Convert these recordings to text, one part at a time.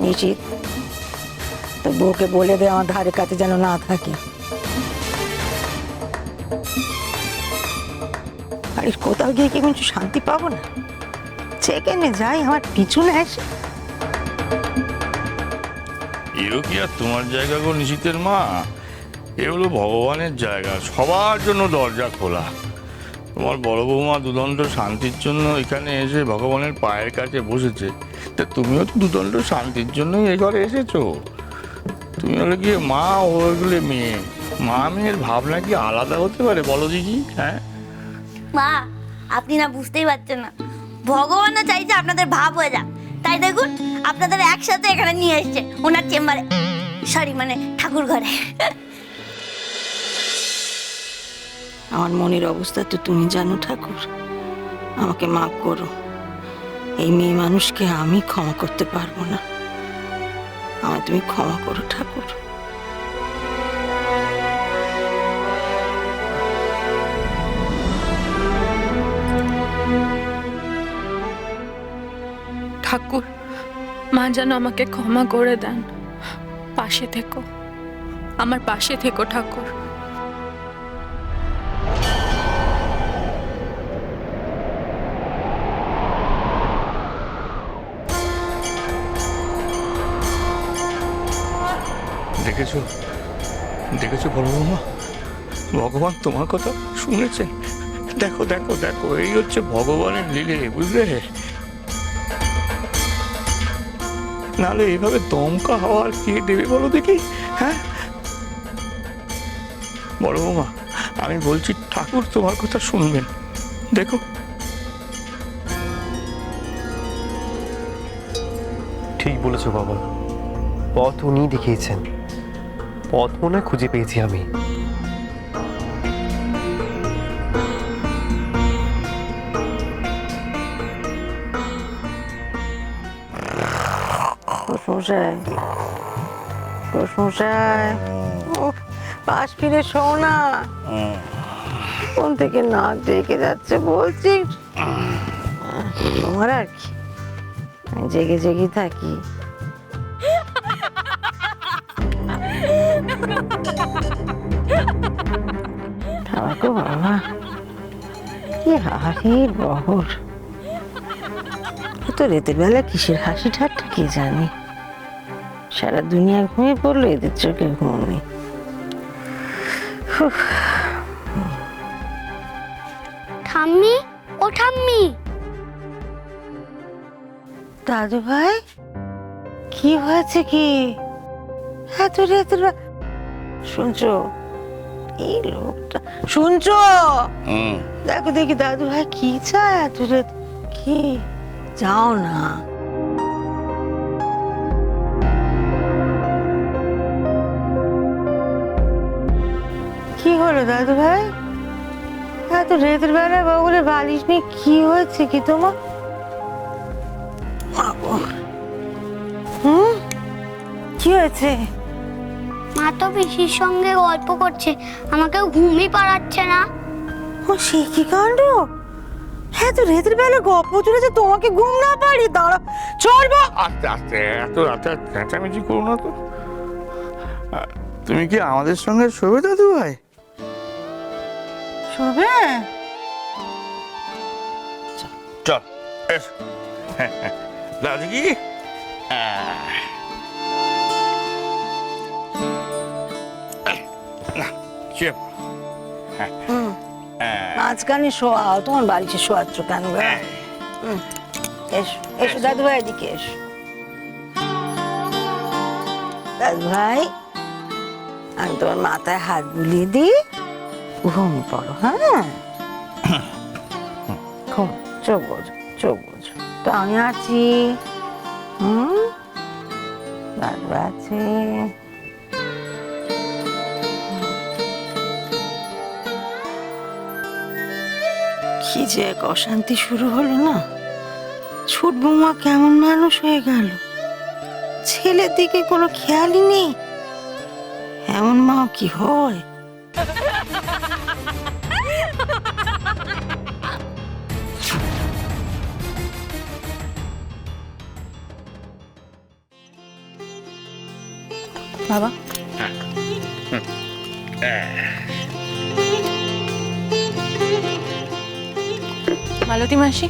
নিশ্চিত তো বউকে বলে দে আমার ধারে কাছে যেন না থাকে। আর কোথাও গিয়ে কি কিছু শান্তি পাবো না? সেখানে যাই আমার পিছু না এসে। এও কি আর তোমার জায়গা গো নিশিতের মা? এ হলো ভগবানের জায়গা, সবার জন্য দরজা খোলা। তোমার বড় বৌমা দুদণ্ড শান্তির জন্য এখানে এসে ভগবানের পায়ের কাছে বসেছে, তা তুমিও তো দুদণ্ড শান্তির জন্যই এ ঘরে এসেছো। তুমি হলে গিয়ে মা, ও হলে মেয়ে। মা মেয়ের ভাবনা কি আলাদা হতে পারে বলো দিদি? হ্যাঁ মা, আপনি না বুঝতেই পারছেন না, ভগবানও চাইছে আপনাদের ভাব হয়ে যাক। তাই দেখুন আপনাদের একসাথে এখানে নিয়ে এসছে ওনার চেম্বারে, সরি মানে ঠাকুর ঘরে। আমার মনের অবস্থা তো তুমি জানো ঠাকুর, আমাকে মাফ করো। এই মেয়ে মানুষকে আমি ক্ষমা করতে পারবো না, আমায় তুমি ক্ষমা করো ঠাকুর। ঠাকুর, মা যেন আমাকে ক্ষমা করে দেন। পাশে থেকো, আমার পাশে থেকো ঠাকুর। দেখেছো, দেখেছো বড় বৌমা, ভগবান তোমার কথা শুনেছেন। দেখো দেখো দেখো, এই হচ্ছে ভগবানের লীলে, বুঝলে? নাহলে এইভাবে দমকা হওয়ার কে দেবে বলো দেখি? হ্যাঁ বড় বৌমা, আমি বলছি ঠাকুর তোমার কথা শুনবেন। দেখো ঠিক বলেছো বাবা, পথ উনি দেখিয়েছেন, পথ মনে হয় খুঁজে পেয়েছি আমি। প্রশংসায় প্রশংসায় পাশ ফিরে শো না, কোন থেকে নাক ডেকে যাচ্ছে বলছি। তোমার আর কি, আমি জেগে জেগে থাকি। বাবা বাবা, কি হাসি বহর! তো রাতের বেলা কিসের হাসি ঠাট্টা কে জানে, সারা দুনিয়া ঘুমিয়ে পড়লো, এদের চোখে ঘুম নেই। ঠাম্মি, ও ঠাম্মি। দাদু ভাই, কি হয়েছে কি এত রাতের বেলা? শুনছো এই লোকটা? শুনছো? দেখো দেখি দাদু ভাই কি চায় এত রাত? কি যাও না। কি হলো দাদু ভাই, এত রাতের বেলায় বাবুরে বালিশ নিয়ে কি হয়েছে কি তোমার? কি হয়েছে? মা তো পিসির সঙ্গে গল্প করছে, আমাকে ঘুমই পাড়াচ্ছে না। ও সে কি কাণ্ড! এত রাতের বেলা গল্প চলেছে, তোমাকে ঘুম না পারি? দাঁড়া, চল বা। আস্তে আস্তে, এত রাতে চেঁচামেচি করো না তো। তুমি কি আমাদের সঙ্গে শোবে দাদু ভাই? শোবে? চল এস। দাদু কি মাঝখানে শোয়াও, তোমার বাড়িতে শোয়াচ্ছ কেন? এসো এসো দাদু ভাই, এদিকে এসো। দাদু ভাই, আমি তোমার মাথায় হাত বুলিয়ে দিই, ঘুমিয়ে পড়ো। হ্যাঁ ঘুম, চোখ বোঝো, চোখ বোঝো তো, আমি আছি। দাদু আছে। কি যে এক অশান্তি শুরু হলো না, ছোট বৌমা কেমন মানুষ হয়ে গেল, ছেলের দিকে কোনো খেয়ালই নেই। এমন মা কি হয়? বাবা মালতী মাসি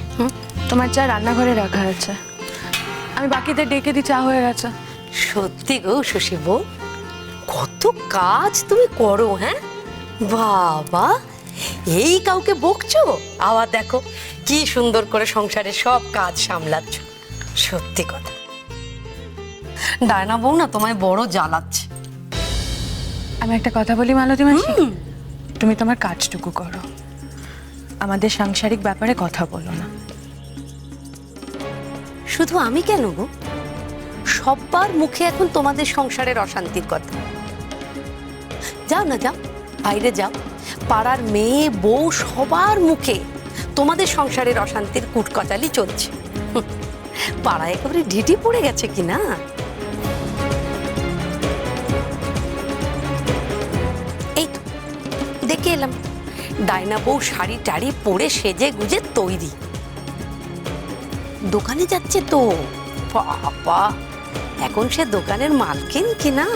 তোমার চা রান্নাঘরে রাখা আছে, আমি বাকিদের ডেকে দিই, চা হয়ে গেছে। সত্যি গো শশী বউ, কত কাজ তুমি করো। হ্যাঁ বাবা, এই কাউকে বকছো, আবার দেখো কি সুন্দর করে সংসারের সব কাজ সামলাচ্ছ। সত্যি কথা, ডায়না বউ না তোমায় বড় জ্বালাচ্ছে। আমি একটা কথা বলি মালতী মাসি, তুমি তোমার কাজটুকু করো, আমাদের সাংসারিক ব্যাপারে কথা বলো না। শুধু আমি কেন গো, সবার মুখে এখন তোমাদের সংসারের অশান্তির কথা। যাও না, যাও বাইরে যাও, পাড়ার মেয়ে বউ সবার মুখে তোমাদের সংসারের অশান্তির কুটকচালি চলছে। পাড়ায় একেবারে ঢিঢি পড়ে গেছে কি না। এই তো দেখে এলাম ডায়না বউ শাড়ি টাড়ি পরে সেজে গুজে তৈরি, দোকানে যাচ্ছে তো। বাবা, এখন সে দোকানের মালকিন কিনা।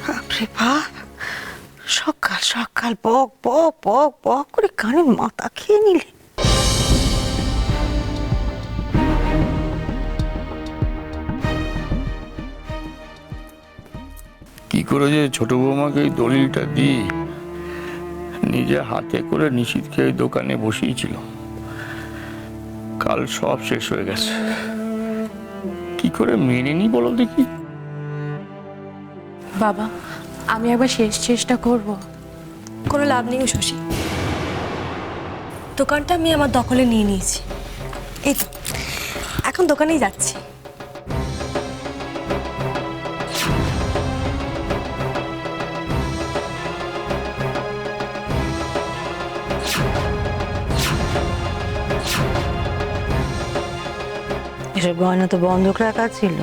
বাপরে বাপ, সকাল সকাল বক বক বক বক করে কানের মাথা খেয়ে নিলে। কি করে যে ছোট বৌমাকে এই দলিলটা দিই, নিজে হাতে করে নিশীথকে ওই দোকানে বসিয়েছিল, কাল সব শেষ হয়ে গেছে। কি করে মেনে নি বলো দেখি। বাবা, আমি একবার শেষ চেষ্টা করব। কোনো লাভ নেই শশী, দোকানটা আমি আমার দখলে নিয়ে নিয়েছি। এই তো এখন দোকানেই যাচ্ছি। এসব গয়না তো বন্ধক রাখা ছিল,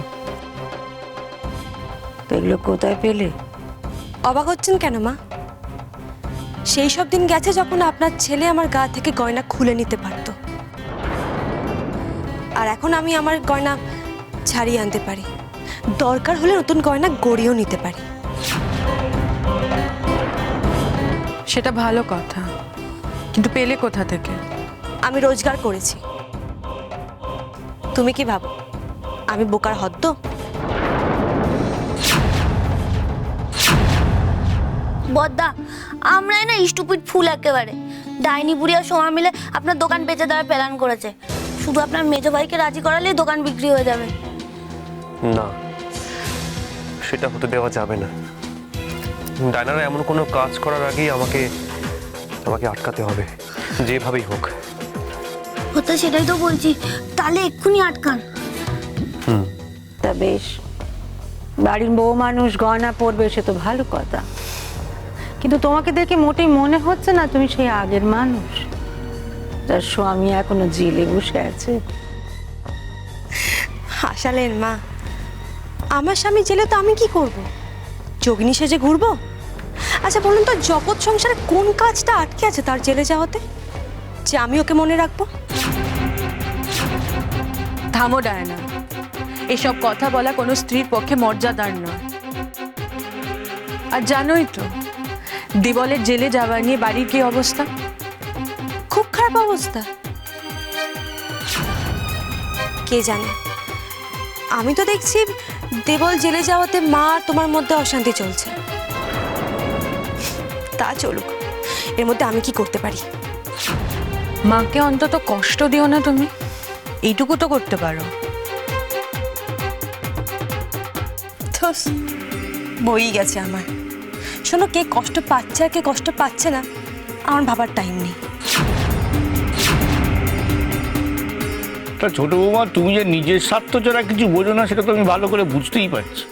তো এগুলো কোথায় পেলে? অবাক হচ্ছেন কেন মা? সেই সব দিন গেছে যখন আপনার ছেলে আমার গা থেকে গয়না খুলে নিতে পারত, আর এখন আমি আমার গয়না ছাড়িয়ে আনতে পারি, দরকার হলে নতুন গয়না গড়িয়েও নিতে পারি। সেটা ভালো কথা, কিন্তু পেলে কোথা থেকে? আমি রোজগার করেছি। তুমি কি ভাবো আমি বোকার হদ্দ? বদ্দা, আমরাই না স্টুপিড ফুল একেবারে। ডাইনি বুড়ি আর সোমা মিলে আপনার দোকান বেচে দেওয়ার প্ল্যান করেছে। শুধু আপনার মেজো ভাইকে রাজি করালেই দোকান বিক্রি হয়ে যাবে। না, সেটা হতে দেওয়া যাবে না। ডায়নারা এমন কোনো কাজ করার আগেই আমাকে আটকাতে হবে, যেভাবেই হোক। হতে সেটাই তো বলছি, তাহলে এক্ষুনি আটকান। তা বেশ, বাড়ির বউ মানুষ গয়না পরবে, সে তো ভালো কথা, কিন্তু তোমাকে দেখে মোটেই মনে হচ্ছে না তুমি সেই আগের মানুষ যার স্বামী এখনো জেলে বসে আছে। হাসালেন মা, আমার স্বামী জেলে তো আমি কি করব? যোগিনী সেজে ঘুরবো? আচ্ছা বলুন তো, জগৎ সংসারে কোন কাজটা আটকে আছে তার জেলে যাওয়াতে, যে আমি ওকে মনে রাখবো? থামো ডায়না, এসব কথা বলা কোনো স্ত্রীর পক্ষে মর্যাদার নয়। আর জানোই তো দেবলের জেলে যাওয়া নিয়ে বাড়ির কি অবস্থা। খুব খারাপ অবস্থা। কে জানে, আমি তো দেখছি দেবল জেলে যাওয়াতে মা আর তোমার মধ্যে অশান্তি চলছে। তা চলুক, এর মধ্যে আমি কি করতে পারি? মাকে অন্তত কষ্ট দিও না তুমি, এইটুকু তো করতে পারো। বই গেছে আমার। শোনো, কে কষ্ট পাচ্ছে আর কে কষ্ট পাচ্ছে না আমার ভাবার টাইম নেই। তা ছোট বৌমা, তুমি যে নিজের স্বার্থ ছাড়া কিছু বোঝো না, সেটা তো আমি ভালো করে বুঝতেই পারছি।